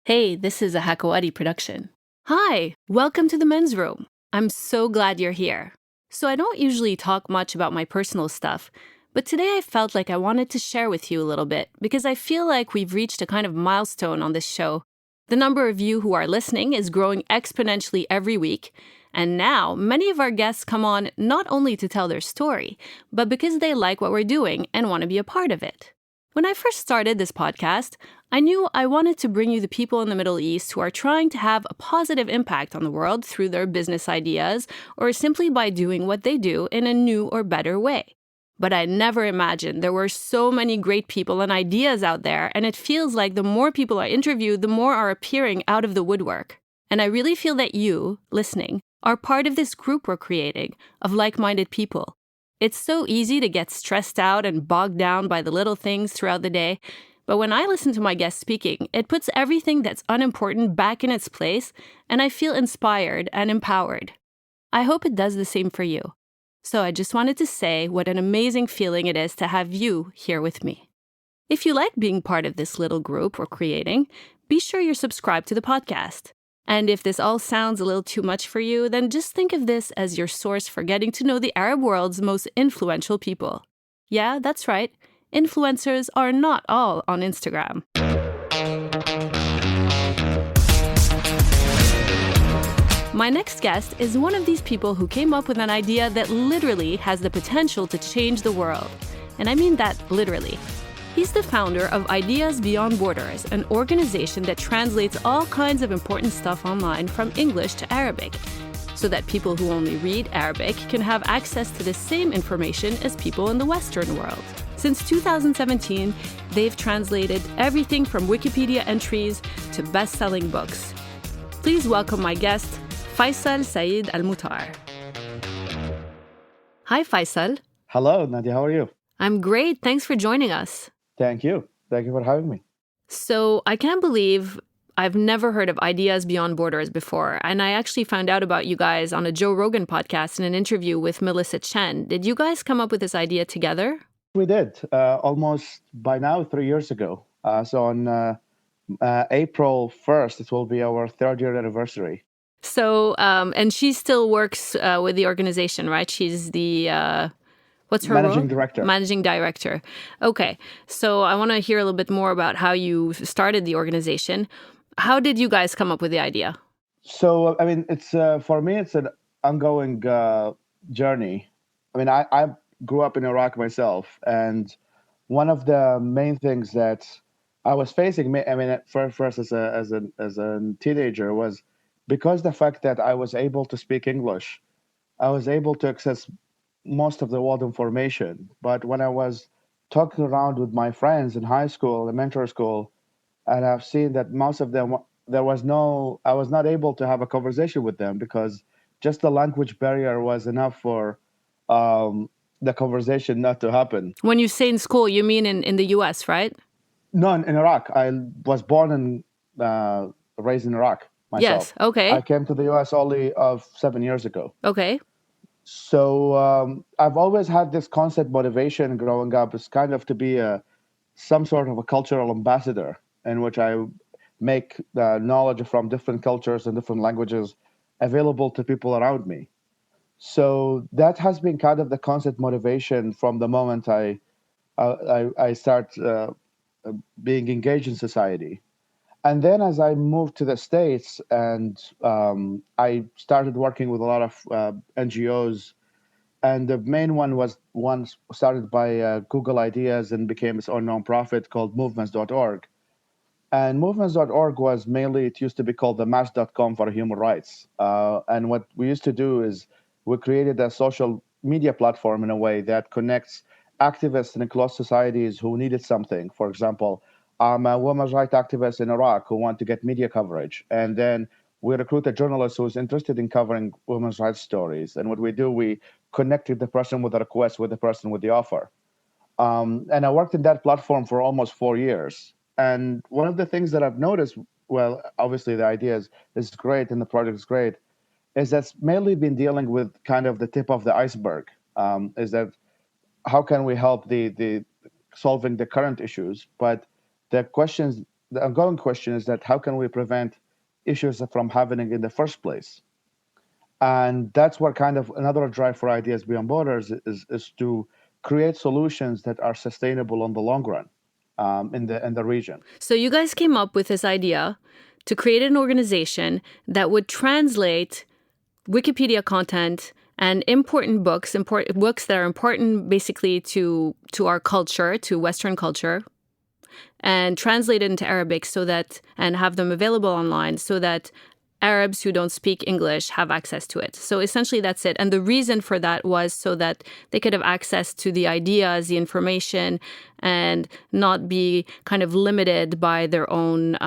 Hey, this is a Hakawati production. Hi, welcome to the men's room. I'm so glad you're here. So I don't usually talk much about my personal stuff, but today I felt like I wanted to share with you a little bit because I feel like we've reached a kind of milestone on this show. The number of you who are listening is growing exponentially every week, and now many of our guests come on not only to tell their story, but because they like what we're doing and want to be a part of it. When I first started this podcast, I knew I wanted to bring you the people in the Middle East who are trying to have a positive impact on the world through their business ideas or simply by doing what they do in a new or better way. But I never imagined there were so many great people and ideas out there, and it feels like the more people I interview, the more are appearing out of the woodwork. And I really feel that you, listening, are part of this group we're creating of like-minded people. It's so easy to get stressed out and bogged down by the little things throughout the day, but when I listen to my guests speaking, it puts everything that's unimportant back in its place, and I feel inspired and empowered. I hope it does the same for you. So I just wanted to say what an amazing feeling it is to have you here with me. If you like being part of this little group we're creating, be sure you're subscribed to the podcast. And if this all sounds a little too much for you, then just think of this as your source for getting to know the Arab world's most influential people. Yeah, that's right. Influencers are not all on Instagram. My next guest is one of these people who came up with an idea that literally has the potential to change the world. And I mean that literally. He's the founder of Ideas Beyond Borders, an organization that translates all kinds of important stuff online from English to Arabic, so that people who only read Arabic can have access to the same information as people in the Western world. Since 2017, they've translated everything from Wikipedia entries to best-selling books. Please welcome my guest, Faisal Saeed Al Mutar. Hi, Faisal. Hello, Nadia. How are you? I'm great. Thanks for joining us. Thank you. Thank you for having me. So I can't believe I've never heard of Ideas Beyond Borders before. And I actually found out about you guys on a Joe Rogan podcast in an interview with Melissa Chen. Did you guys come up with this idea together? We did almost by now 3 years ago. So on April 1st, it will be our 3rd-year anniversary. So, and she still works with the organization, right? She's the... What's her Managing role? Director. Managing Director. Okay. So I want to hear a little bit more about how you started the organization. How did you guys come up with the idea? So, I mean, it's for me, it's an ongoing journey. I mean, I grew up in Iraq myself, and one of the main things that I was facing, I mean, at first as a teenager, was because the fact that I was able to speak English, I was able to access most of the world information. But when I was talking around with my friends in high school, elementary school, and I've seen that most of them, I was not able to have a conversation with them because just the language barrier was enough for the conversation not to happen. When you say in school, you mean in the US, right? No, in Iraq. I was born and raised in Iraq myself. Yes, okay. I came to the US only 7 years ago. Okay. So I've always had this concept motivation growing up is kind of to be some sort of a cultural ambassador in which I make knowledge from different cultures and different languages available to people around me. So that has been kind of the concept motivation from the moment I start being engaged in society. And then as I moved to the States and I started working with a lot of NGOs, and the main one was one started by Google Ideas and became its own nonprofit called movements.org. And movements.org was mainly, it used to be called the match.com for human rights. And what we used to do is we created a social media platform in a way that connects activists in closed societies who needed something. For example, I'm a women's rights activist in Iraq who want to get media coverage. And then we recruit a journalist who's interested in covering women's rights stories. And what we do, we connected the person with the request with the person with the offer. And I worked in that platform for almost 4 years. And one of the things that I've noticed, well, obviously the idea is great and the project is great, is that's mainly been dealing with kind of the tip of the iceberg, is that how can we help the solving the current issues? But the questions the ongoing question is that how can we prevent issues from happening in the first place? And that's where kind of another drive for Ideas Beyond Borders is to create solutions that are sustainable in the long run, in the region. So you guys came up with this idea to create an organization that would translate Wikipedia content and important books that are important basically to our culture, to Western culture, and translate it into Arabic and have them available online so that Arabs who don't speak English have access to it. So essentially that's it. And the reason for that was so that they could have access to the ideas, the information, and not be kind of limited by their own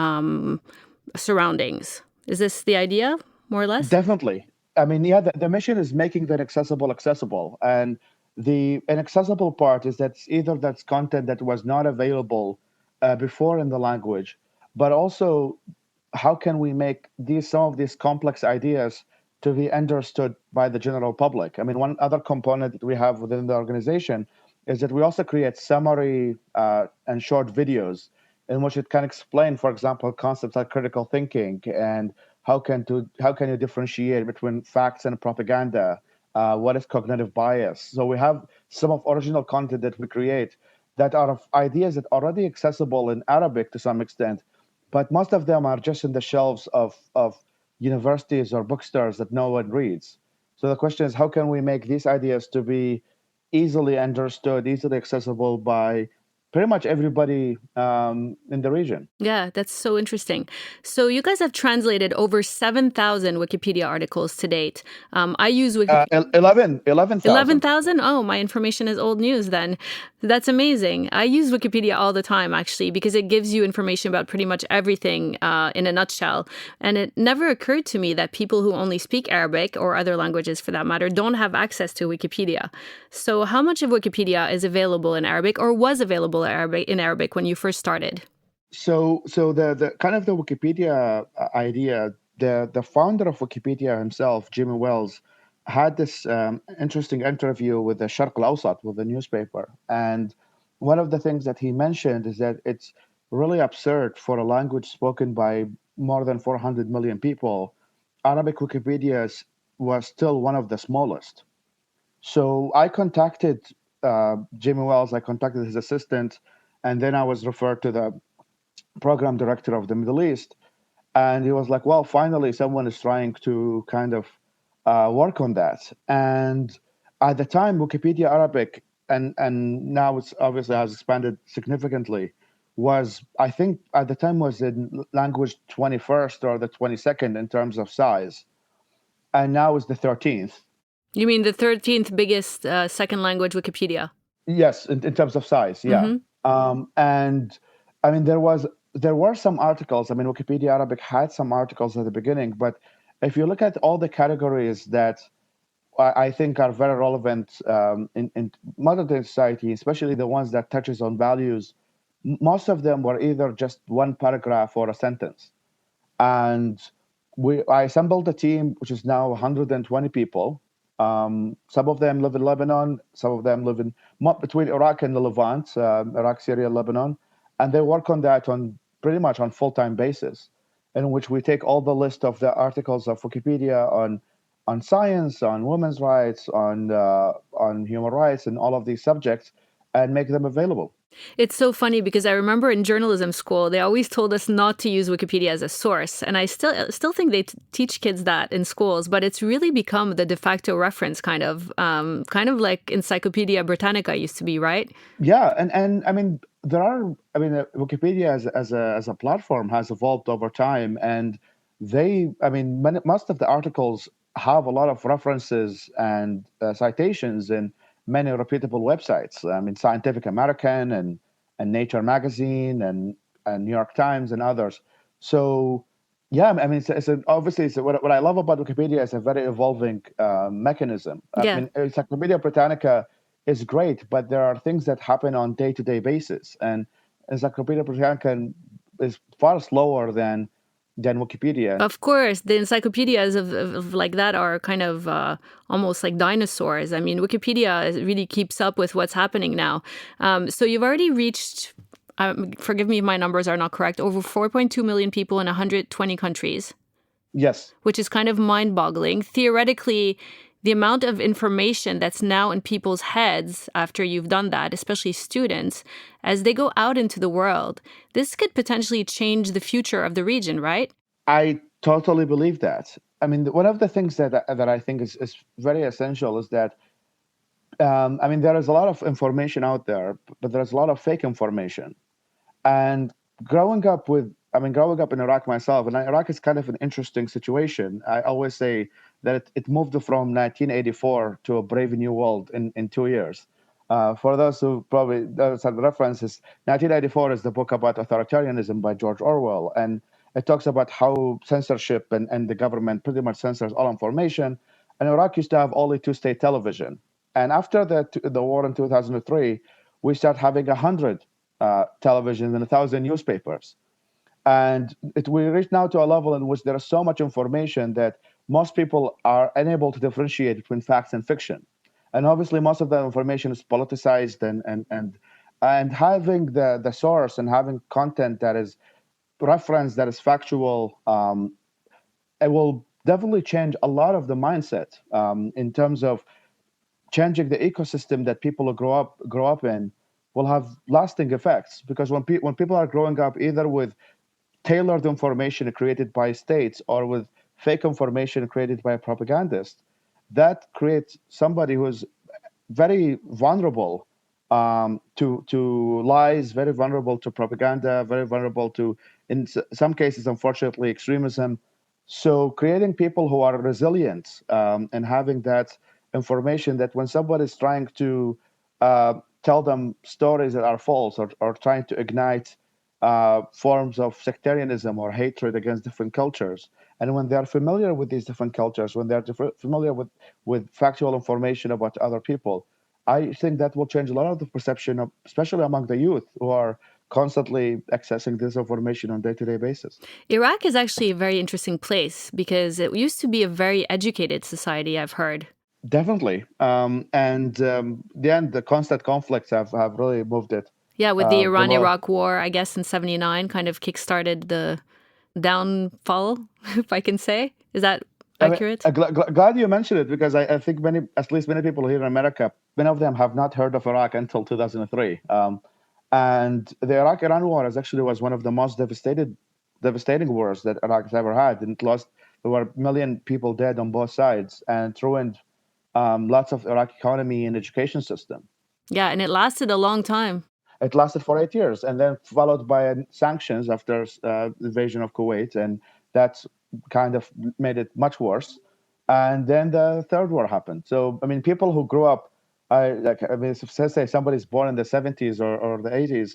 surroundings. Is this the idea, more or less? Definitely. I mean, yeah, the mission is making the accessible. And the inaccessible part is that either that's content that was not available before in the language, but also how can we make some of these complex ideas to be understood by the general public? I mean, one other component that we have within the organization is that we also create summary and short videos in which it can explain, for example, concepts like critical thinking and how can you differentiate between facts and propaganda? What is cognitive bias? So we have some of original content that we create that are of ideas that are already accessible in Arabic to some extent, but most of them are just in the shelves of universities or bookstores that no one reads. So the question is, how can we make these ideas to be easily understood, easily accessible by pretty much everybody in the region? Yeah, that's so interesting. So you guys have translated over 7,000 Wikipedia articles to date. I use Wikipedia. 11,000. 11,000? Oh, my information is old news then. That's amazing. I use Wikipedia all the time, actually, because it gives you information about pretty much everything in a nutshell. And it never occurred to me that people who only speak Arabic, or other languages for that matter, don't have access to Wikipedia. So how much of Wikipedia is available in Arabic, or was available in Arabic when you first started? So the kind of the Wikipedia idea, the founder of Wikipedia himself, Jimmy Wales, had this interesting interview with the Sharq al-Awsat, with the newspaper. And one of the things that he mentioned is that it's really absurd for a language spoken by more than 400 million people. Arabic Wikipedia was still one of the smallest. So I contacted Jimmy Wales, I contacted his assistant, and then I was referred to the program director of the Middle East. And he was like, well, finally, someone is trying to kind of work on that. And at the time, Wikipedia Arabic, and now it's obviously has expanded significantly, was, I think, at the time was in language 21st or the 22nd in terms of size. And now it's the 13th. You mean the 13th biggest second language Wikipedia? Yes, in terms of size, yeah. Mm-hmm. And I mean, there were some articles. I mean, Wikipedia Arabic had some articles at the beginning, but if you look at all the categories that I think are very relevant in modern day society, especially the ones that touches on values, most of them were either just one paragraph or a sentence. And I assembled a team, which is now 120 people. Some of them live in Lebanon. Some of them live between Iraq and the Levant, Iraq, Syria, Lebanon. And they work on that on pretty much on full-time basis, in which we take all the list of the articles of Wikipedia on science, on women's rights, on human rights, and all of these subjects, and make them available. It's so funny because I remember in journalism school, they always told us not to use Wikipedia as a source. And I still think they teach kids that in schools, but it's really become the de facto reference kind of like Encyclopedia Britannica used to be, right? Yeah. And I mean, Wikipedia as a platform has evolved over time. And most of the articles have a lot of references and citations in many reputable websites. I mean, Scientific American and Nature Magazine and New York Times and others. So, yeah, I mean, obviously what I love about Wikipedia is a very evolving mechanism. Yeah. I mean, Encyclopedia Britannica is great, but there are things that happen on day-to-day basis, and Encyclopedia Britannica is far slower than Wikipedia. Of course, the encyclopedias of like that are kind of almost like dinosaurs. I mean, Wikipedia really keeps up with what's happening now. So you've already reached forgive me if my numbers are not correct, over 4.2 million people in 120 countries. Yes. Which is kind of mind-boggling. Theoretically, the amount of information that's now in people's heads after you've done that, especially students, as they go out into the world, this could potentially change the future of the region, right? I totally believe that. I mean, one of the things that I think is very essential is that there is a lot of information out there, but there's a lot of fake information. And growing up in Iraq myself, and Iraq is kind of an interesting situation. I always say that it moved from 1984 to a brave new world in 2 years. For those who probably those are the references, 1984 is the book about authoritarianism by George Orwell, and it talks about how censorship and the government pretty much censors all information. And Iraq used to have only two-state television. And after the war in 2003, we start having 100 television and 1,000 newspapers. And we reach now to a level in which there is so much information that most people are unable to differentiate between facts and fiction. And obviously, most of that information is politicized, and having the source and having content that is reference that is factual, it will definitely change a lot of the mindset in terms of changing the ecosystem that people grow up in will have lasting effects, because when people are growing up either with tailored information created by states or with fake information created by a propagandist, that creates somebody who's very vulnerable to lies, very vulnerable to propaganda, very vulnerable to, in some cases, unfortunately, extremism. So creating people who are resilient and having that information that when somebody is trying to tell them stories that are false, or trying to ignite forms of sectarianism or hatred against different cultures, and when they're familiar with these different cultures, when they're familiar with factual information about other people, I think that will change a lot of the perception of, especially among the youth who are constantly accessing this information on a day-to-day basis. Iraq is actually a very interesting place because it used to be a very educated society, I've heard. Definitely. The constant conflicts have really moved it. Yeah, with the Iran-Iraq war, I guess in 79 kind of kickstarted the downfall, if I can say. Is that accurate? Glad you mentioned it, because I think at least many people here in America, many of them have not heard of Iraq until 2003. And the Iraq-Iran war was one of the most devastating wars that Iraq has ever had. And there were a million people dead on both sides, and it ruined lots of Iraq economy and education system. Yeah, and it lasted a long time. It lasted for 8 years, and then followed by sanctions after the invasion of Kuwait, and that kind of made it much worse. And then the third war happened. So, people who grew up, say somebody's born in the 70s or the 80s,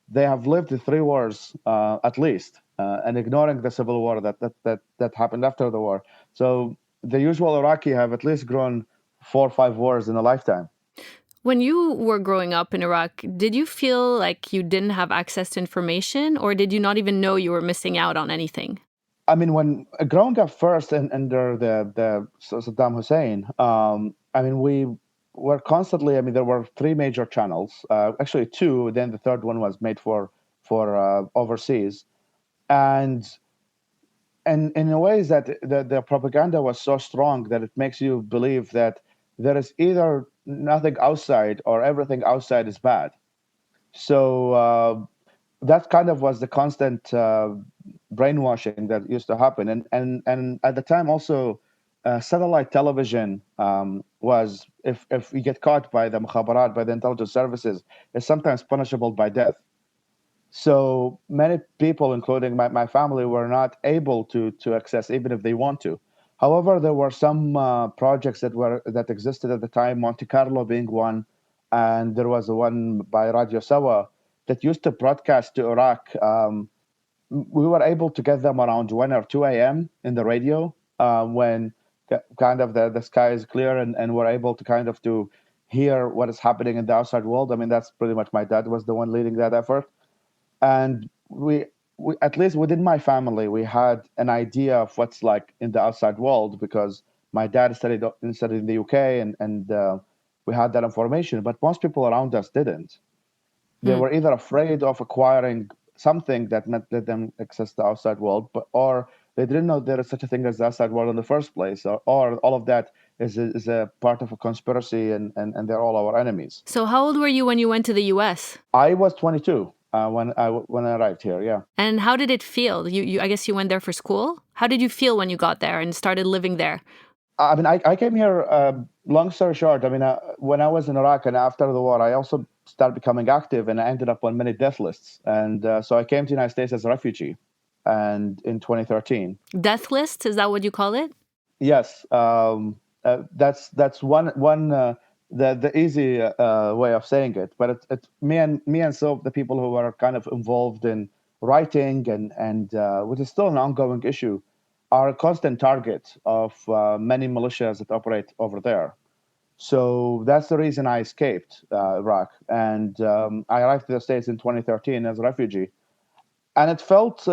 they have lived the three wars at least, and ignoring the civil war that happened after the war. So the usual Iraqi have at least grown 4 or 5 wars in a lifetime. When you were growing up in Iraq, did you feel like you didn't have access to information, or did you not even know you were missing out on anything? When growing up first under the Saddam Hussein, we were constantly. There were 3 major channels, actually 2. Then the third one was made for overseas, and in a ways that the propaganda was so strong that it makes you believe that there is either nothing outside or everything outside is bad. So that kind of was the constant brainwashing that used to happen. And at the time also, satellite television was, if you get caught by the mukhabarat, by the intelligence services, is sometimes punishable by death. So many people, including my family, were not able to access, even if they want to. However, there were some projects that existed at the time, Monte Carlo being one, and there was one by Radio Sawa that used to broadcast to Iraq. We were able to get them around 1 or 2 a.m. in the radio when kind of the sky is clear, and we're able to kind of to hear what is happening in the outside world. That's pretty much, my dad was the one leading that effort. And we at least within my family, we had an idea of what's like in the outside world, because my dad studied in the UK, and we had that information, but most people around us didn't. They were either afraid of acquiring something that might let them access the outside world, or they didn't know there is such a thing as the outside world in the first place, or all of that is a part of a conspiracy, and they're all our enemies. So how old were you when you went to the US? I was 22 when I arrived here. Yeah. And how did it feel? I guess you went there for school? How did you feel when you got there and started living there? I mean, I came here, long story short, I mean, when I was in Iraq and after the war, I also started becoming active and I ended up on many death lists. And so I came to the United States as a refugee and in 2013. Death list? Is that what you call it? Yes. That's one the easy way of saying it. But it's me and so the people who are kind of involved in writing and which is still an ongoing issue, are a constant target of many militias that operate over there. So that's the reason I escaped Iraq, and I arrived to the States in 2013 as a refugee, and it felt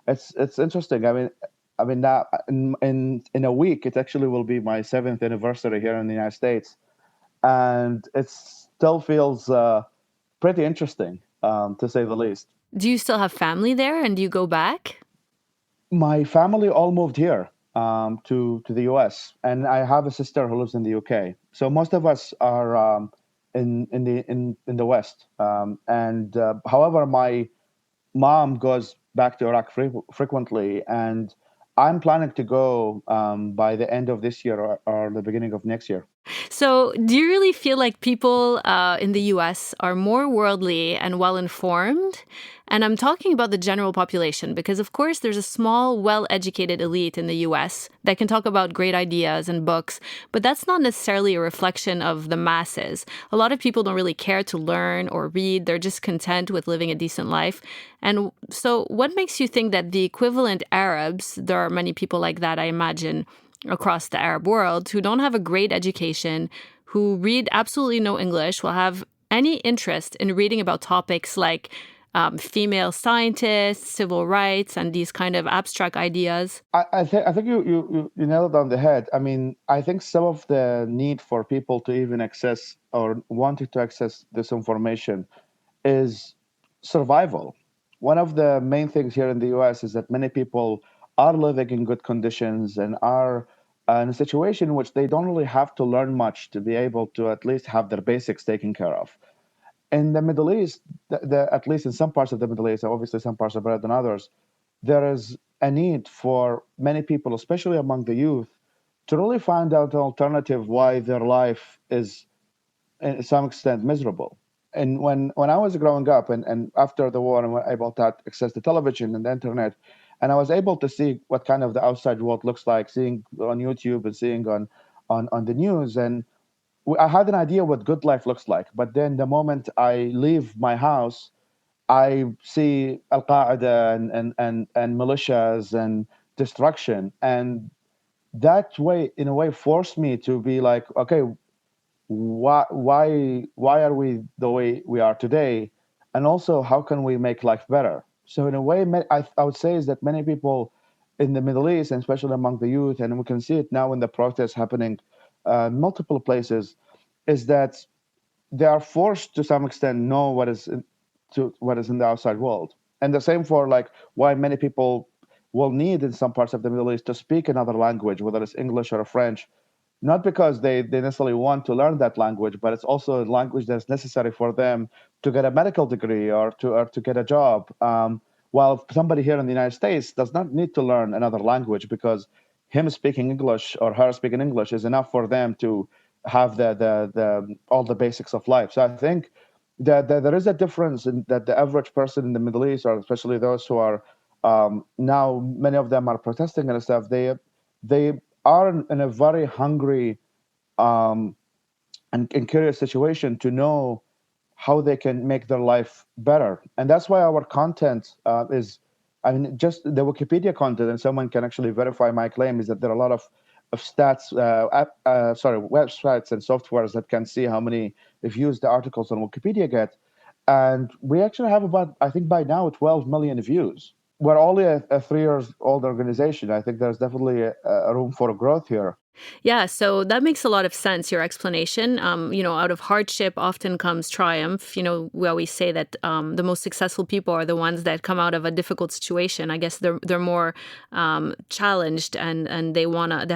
it's interesting. I mean now in a week it actually will be my 7th anniversary here in the United States, and it still feels pretty interesting, to say the least. Do you still have family there and do you go back? My family all moved here, to the US, and I have a sister who lives in the UK. So most of us are in the West. And however, my mom goes back to Iraq frequently, and I'm planning to go by the end of this year, or the beginning of next year. So, do you really feel like people in the US are more worldly and well informed? And I'm talking about the general population because, of course, there's a small, well educated elite in the US that can talk about great ideas and books, but that's not necessarily a reflection of the masses. A lot of people don't really care to learn or read, they're just content with living a decent life. And so, what makes you think that the equivalent Arabs, there are many people like that, I imagine, across the Arab world who don't have a great education, who read absolutely no English, will have any interest in reading about topics like female scientists, civil rights, and these kind of abstract ideas? I think you nailed it on the head. I mean, I think some of the need for people to even access or wanting to access this information is survival. One of the main things here in the US is that many people are living in good conditions and are in a situation in which they don't really have to learn much to be able to at least have their basics taken care of. In the Middle East, at least in some parts of the Middle East, obviously some parts are better than others, there is a need for many people, especially among the youth, to really find out an alternative why their life is, in some extent, miserable. And when I was growing up and after the war, and were able to access the television and the internet, and I was able to see what kind of the outside world looks like, seeing on YouTube and seeing on the news, and I had an idea what good life looks like. But then the moment I leave my house, I see Al Qaeda and militias and destruction, and that way, in a way, forced me to be like, okay, why are we the way we are today, and also how can we make life better? So in a way, I would say is that many people in the Middle East, and especially among the youth, and we can see it now in the protests happening multiple places, is that they are forced to some extent know what is in the outside world. And the same for like why many people will need in some parts of the Middle East to speak another language, whether it's English or French, not because they necessarily want to learn that language, but it's also a language that's necessary for them to get a medical degree or to get a job. While somebody here in the United States does not need to learn another language because him speaking English or her speaking English is enough for them to have the all the basics of life. So I think that there is a difference in that the average person in the Middle East, or especially those who are now many of them are protesting and stuff. They are in a very hungry and curious situation to know how they can make their life better. And that's why our content is, I mean, just the Wikipedia content, and someone can actually verify my claim, is that there are a lot of stats, websites and softwares that can see how many views the articles on Wikipedia get. And we actually have about, I think by now, 12 million views. we're only a 3 years old organization. I think there's definitely a room for growth here. Yeah, so that makes a lot of sense, your explanation. Out of hardship often comes triumph. We always say that the most successful people are the ones that come out of a difficult situation. I guess they're more challenged and they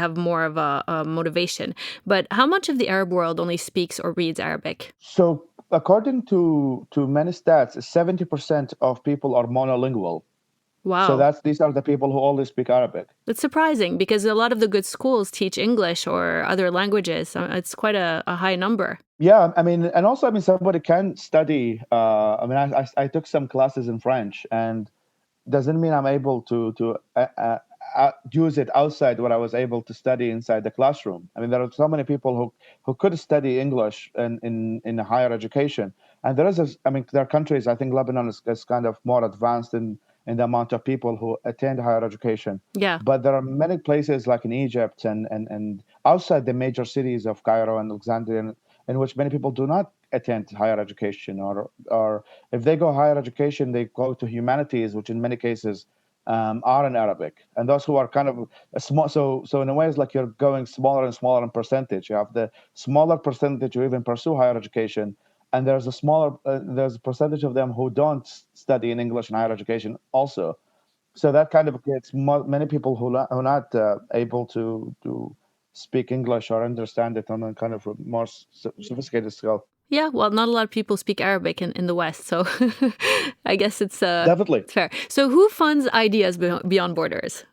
have more of a motivation. But how much of the Arab world only speaks or reads Arabic? So according to many stats, 70% of people are monolingual. So Wow. these are the people who only speak Arabic. That's surprising because a lot of the good schools teach English or other languages. It's quite a high number. Yeah, I mean, and also, I mean, somebody can study. I mean, I took some classes in French, and doesn't mean I'm able to use it outside what I was able to study inside the classroom. I mean, there are so many people who could study English in higher education, and I mean, there are countries. I think Lebanon is kind of more advanced in the amount of people who attend higher education. Yeah. But there are many places like in Egypt and outside the major cities of Cairo and Alexandria in which many people do not attend higher education, or if they go higher education, they go to humanities, which in many cases are in Arabic. And those who are kind of a small, so in a way, it's like you're going smaller and smaller in percentage. You have the smaller percentage who even pursue higher education, and there's a percentage of them who don't study in English in higher education also. So that kind of gets many people who are not able to speak English or understand it on a kind of a more sophisticated scale. Yeah, well, not a lot of people speak Arabic in the West, so I guess Definitely. it's fair. So, who funds ideas beyond borders?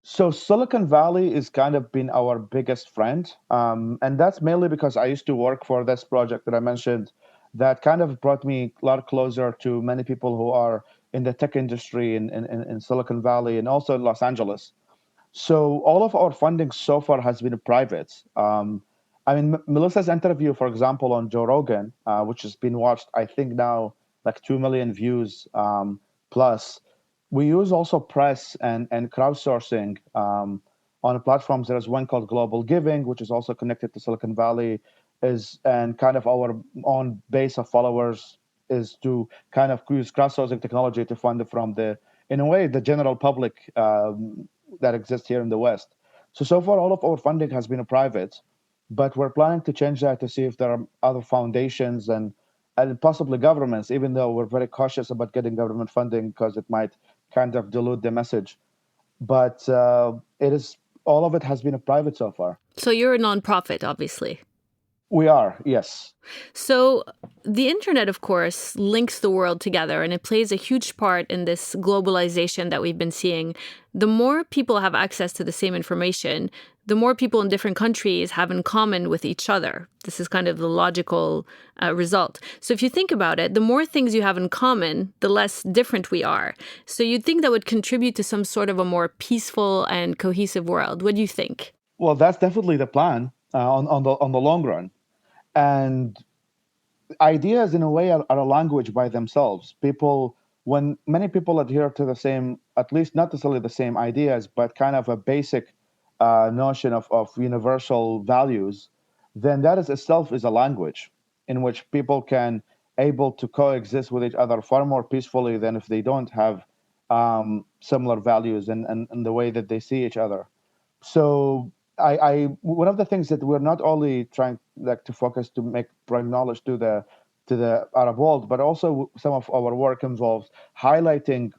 So Silicon Valley is kind of been our biggest friend, and that's mainly because I used to work for this project that I mentioned. That kind of brought me a lot closer to many people who are in the tech industry in Silicon Valley and also in Los Angeles. So all of our funding so far has been private. I mean, Melissa's interview, for example, on Joe Rogan, which has been watched, I think now like 2 million views plus. We use also press and crowdsourcing on platforms. There's one called Global Giving, which is also connected to Silicon Valley, is and kind of our own base of followers is to kind of use crowdsourcing technology to fund from in a way, the general public that exists here in the West. So far, all of our funding has been private, but we're planning to change that to see if there are other foundations and possibly governments, even though we're very cautious about getting government funding because it might kind of dilute the message. But it is all of it has been a private so far. So, you're a nonprofit, obviously. We are, yes. So, the internet, of course, links the world together and it plays a huge part in this globalization that we've been seeing. The more people have access to the same information, the more people in different countries have in common with each other. This is kind of the logical result. So, if you think about it, the more things you have in common, the less different we are. So, you'd think that would contribute to some sort of a more peaceful and cohesive world. What do you think? Well, that's definitely the plan on the long run. And ideas in a way are a language by themselves. When many people adhere to the same, at least not necessarily the same ideas, but kind of a basic notion of universal values, then that is itself is a language in which people can able to coexist with each other far more peacefully than if they don't have similar values and the way that they see each other. So I one of the things that we're not only trying like to focus to bring knowledge to the Arab world, but also some of our work involves highlighting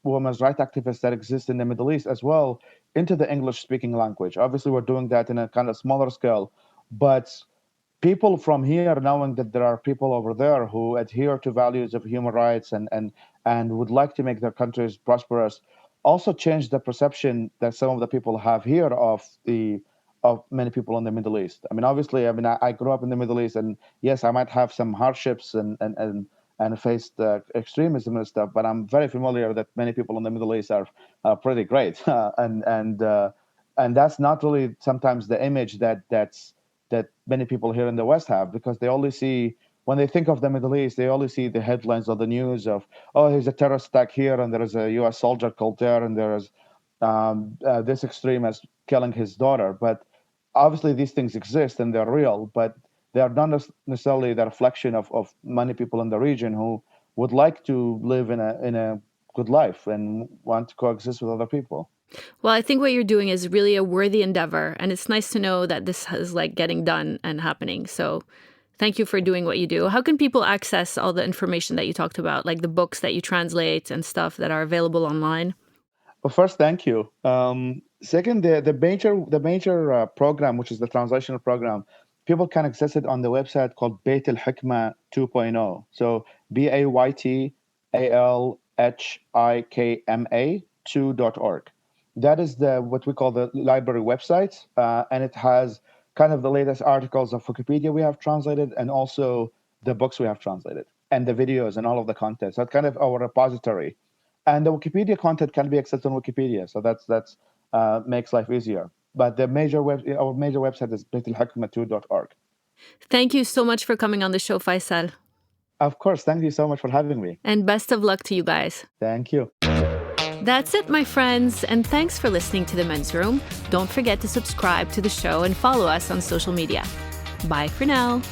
women's rights activists that exist in the Middle East as well into the English speaking language. Obviously, we're doing that in a kind of smaller scale, but people from here knowing that there are people over there who adhere to values of human rights and would like to make their countries prosperous also change the perception that some of the people have here of many people in the Middle East. I mean, obviously, I mean, I grew up in the Middle East, and yes, I might have some hardships and faced extremism and stuff, but I'm very familiar that many people in the Middle East are pretty great, and that's not really sometimes the image that many people here in the West have, because they only see, when they think of the Middle East, they only see the headlines of the news of, oh, there's a terrorist attack here, and there is a U.S. soldier killed there, and there is this extremist killing his daughter. But obviously, these things exist and they're real, but they are not necessarily the reflection of many people in the region who would like to live in a good life and want to coexist with other people. Well, I think what you're doing is really a worthy endeavor, and it's nice to know that this is like getting done and happening. So thank you for doing what you do. How can people access all the information that you talked about, like the books that you translate and stuff that are available online? Well, first, thank you. Second, the major program, which is the translational program, people can access it on the website called Bayt al Hikmah 2.0. So BAYTALHIKMA 2.org. That is the what we call the library website, and it has kind of the latest articles of Wikipedia we have translated, and also the books we have translated, and the videos and all of the content. So it's kind of our repository, and the Wikipedia content can be accessed on Wikipedia. So that's makes life easier. But our major website is baytalhikmah2.org. Thank you so much for coming on the show, Faisal. Of course, thank you so much for having me. And best of luck to you guys. Thank you. That's it, my friends, and thanks for listening to The Men's Room. Don't forget to subscribe to the show and follow us on social media. Bye for now.